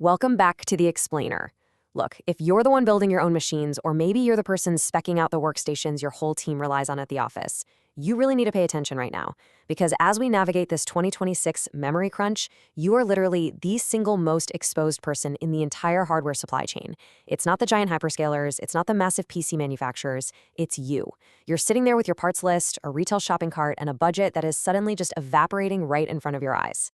Welcome back to The Explainer. Look, if you're the one building your own machines, or maybe you're the person specking out the workstations your whole team relies on at the office, you really need to pay attention right now. Because as we navigate this 2026 memory crunch, you are literally the single most exposed person in the entire hardware supply chain. It's not the giant hyperscalers, it's not the massive PC manufacturers, it's you. You're sitting there with your parts list, a retail shopping cart, and a budget that is suddenly just evaporating right in front of your eyes.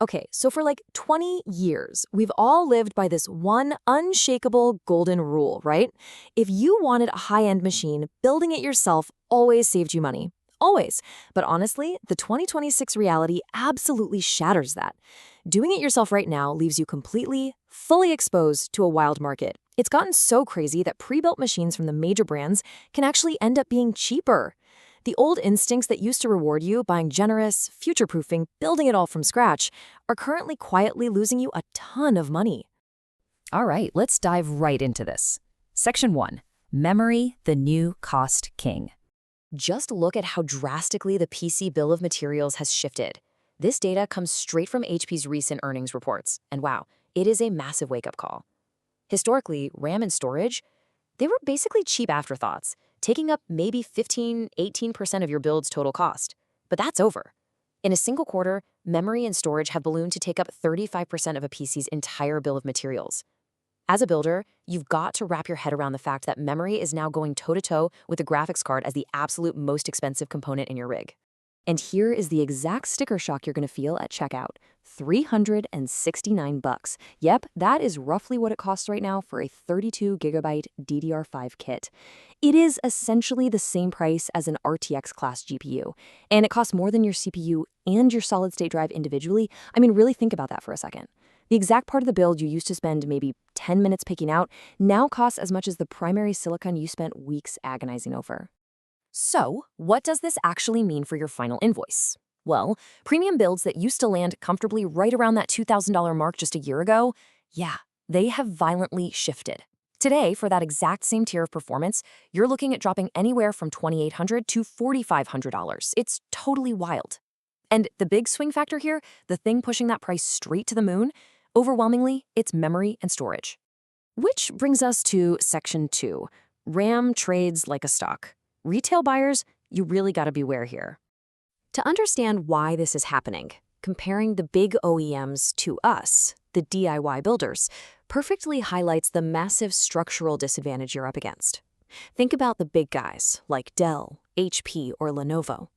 Okay, so for like 20 years, we've all lived by this one unshakable golden rule, right? If you wanted a high-end machine, building it yourself always saved you money. Always. But honestly, the 2026 reality absolutely shatters that. Doing it yourself right now leaves you completely, fully exposed to a wild market. It's gotten so crazy that pre-built machines from the major brands can actually end up being cheaper. The old instincts that used to reward you buying generous, future-proofing, building it all from scratch, are currently quietly losing you a ton of money. All right, let's dive right into this. Section 1. Memory, the new cost king. Just look at how drastically the PC bill of materials has shifted. This data comes straight from HP's recent earnings reports, and wow, it is a massive wake-up call. Historically, RAM and storage, they were basically cheap afterthoughts, taking up maybe 15–18% of your build's total cost. But that's over. In a single quarter, memory and storage have ballooned to take up 35% of a PC's entire bill of materials. As a builder, you've got to wrap your head around the fact that memory is now going toe-to-toe with the graphics card as the absolute most expensive component in your rig. And here is the exact sticker shock you're going to feel at checkout. $369. Yep, that is roughly what it costs right now for a 32GB DDR5 kit. It is essentially the same price as an RTX class GPU, and it costs more than your CPU and your solid-state drive individually. I mean, really think about that for a second. The exact part of the build you used to spend maybe 10 minutes picking out now costs as much as the primary silicon you spent weeks agonizing over. So, what does this actually mean for your final invoice? Well, premium builds that used to land comfortably right around that $2,000 mark just a year ago, yeah, they have violently shifted. Today, for that exact same tier of performance, you're looking at dropping anywhere from $2,800 to $4,500. It's totally wild. And the big swing factor here, the thing pushing that price straight to the moon, overwhelmingly, it's memory and storage. Which brings us to Section 2, RAM trades like a stock. Retail buyers, you really gotta beware here. To understand why this is happening, comparing the big OEMs to us, the DIY builders, perfectly highlights the massive structural disadvantage you're up against. Think about the big guys like Dell, HP, or Lenovo.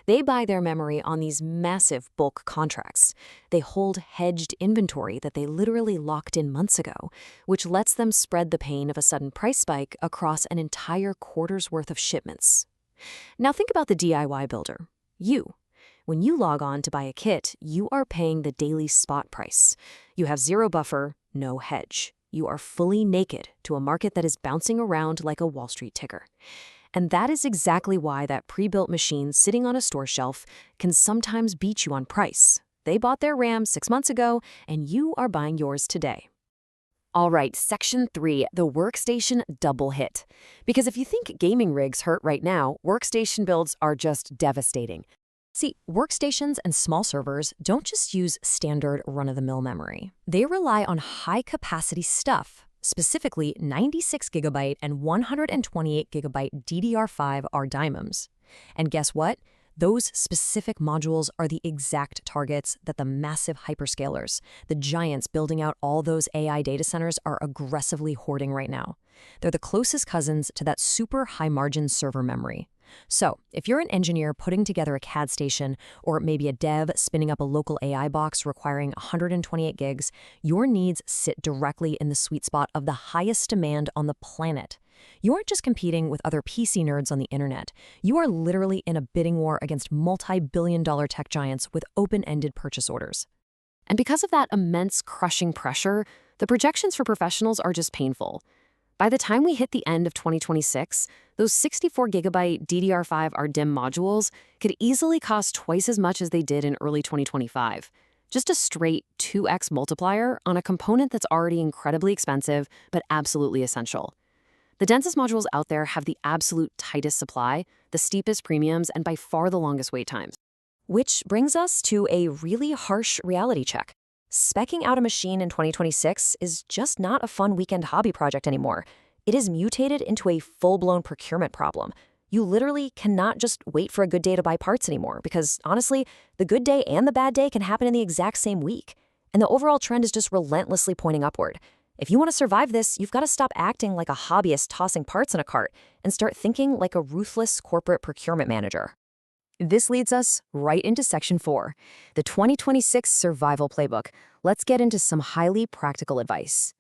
They buy their memory on these massive bulk contracts. They hold hedged inventory that they literally locked in months ago, which lets them spread the pain of a sudden price spike across an entire quarter's worth of shipments. Now think about the DIY builder, you. When you log on to buy a kit, you are paying the daily spot price. You have zero buffer, no hedge. You are fully naked to a market that is bouncing around like a Wall Street ticker. And that is exactly why that pre-built machine sitting on a store shelf can sometimes beat you on price. They bought their RAM 6 months ago, and you are buying yours today. All right, Section 3, the workstation double hit. Because if you think gaming rigs hurt right now, workstation builds are just devastating. See, workstations and small servers don't just use standard run-of-the-mill memory. They rely on high-capacity stuff. Specifically 96GB and 128GB DDR5 RDIMMs. And guess what? Those specific modules are the exact targets that the massive hyperscalers, the giants building out all those AI data centers, are aggressively hoarding right now. They're the closest cousins to that super high-margin server memory. So, if you're an engineer putting together a CAD station, or maybe a dev spinning up a local AI box requiring 128 gigs, your needs sit directly in the sweet spot of the highest demand on the planet. You aren't just competing with other PC nerds on the internet. You are literally in a bidding war against multi-billion-dollar tech giants with open-ended purchase orders. And because of that immense crushing pressure, the projections for professionals are just painful. By the time we hit the end of 2026, those 64GB DDR5 RDIMM modules could easily cost twice as much as they did in early 2025. Just a straight 2x multiplier on a component that's already incredibly expensive, but absolutely essential. The densest modules out there have the absolute tightest supply, the steepest premiums, and by far the longest wait times. Which brings us to a really harsh reality check. Specking out a machine in 2026 is just not a fun weekend hobby project anymore. It is mutated into a full-blown procurement problem. You literally cannot just wait for a good day to buy parts anymore because, honestly, the good day and the bad day can happen in the exact same week. And the overall trend is just relentlessly pointing upward. If you want to survive this, you've got to stop acting like a hobbyist tossing parts in a cart and start thinking like a ruthless corporate procurement manager. This leads us right into Section 4, the 2026 Survival Playbook. Let's get into some highly practical advice.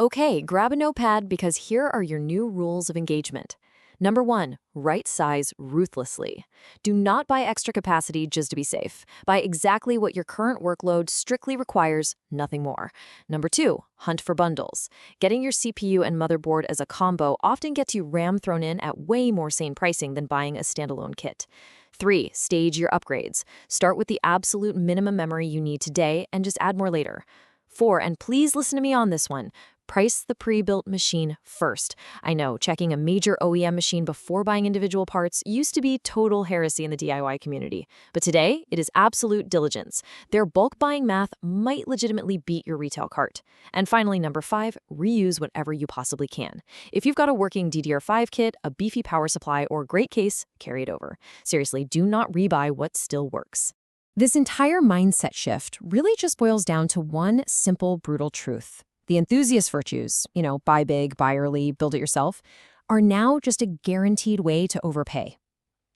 Okay, grab a notepad because here are your new rules of engagement. Number 1, right size ruthlessly. Do not buy extra capacity just to be safe. Buy exactly what your current workload strictly requires, nothing more. Number 2, hunt for bundles. Getting your CPU and motherboard as a combo often gets you RAM thrown in at way more sane pricing than buying a standalone kit. 3, stage your upgrades. Start with the absolute minimum memory you need today and just add more later. 4, and please listen to me on this one, price the pre-built machine first. I know, checking a major OEM machine before buying individual parts used to be total heresy in the DIY community. But today, it is absolute diligence. Their bulk buying math might legitimately beat your retail cart. And finally, number 5, reuse whatever you possibly can. If you've got a working DDR5 kit, a beefy power supply, or great case, carry it over. Seriously, do not rebuy what still works. This entire mindset shift really just boils down to one simple, brutal truth. The enthusiast virtues, buy big, buy early, build it yourself, are now just a guaranteed way to overpay.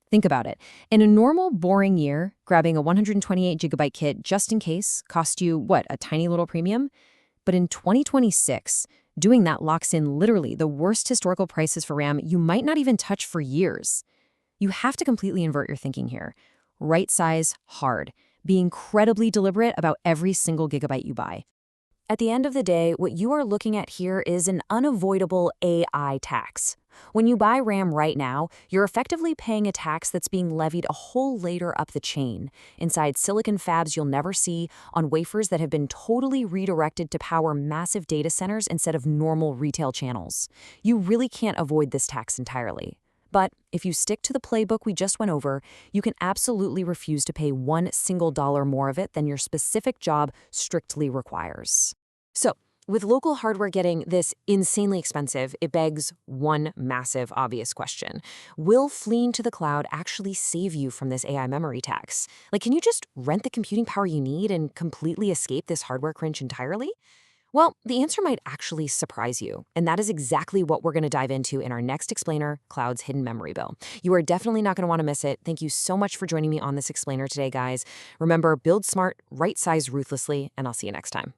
Think about it. In a normal, boring year, grabbing a 128GB kit just in case cost you, a tiny little premium? But in 2026, doing that locks in literally the worst historical prices for RAM you might not even touch for years. You have to completely invert your thinking here. Right size, hard. Be incredibly deliberate about every single gigabyte you buy. At the end of the day, what you are looking at here is an unavoidable AI tax. When you buy RAM right now, you're effectively paying a tax that's being levied a whole layer up the chain, inside silicon fabs you'll never see, on wafers that have been totally redirected to power massive data centers instead of normal retail channels. You really can't avoid this tax entirely. But if you stick to the playbook we just went over, you can absolutely refuse to pay one single dollar more of it than your specific job strictly requires. So, with local hardware getting this insanely expensive, it begs one massive obvious question. Will fleeing to the cloud actually save you from this AI memory tax? Can you just rent the computing power you need and completely escape this hardware crunch entirely? Well, the answer might actually surprise you, and that is exactly what we're going to dive into in our next explainer, Cloud's Hidden Memory Bill. You are definitely not going to want to miss it. Thank you so much for joining me on this explainer today, guys. Remember, build smart, right size ruthlessly, and I'll see you next time.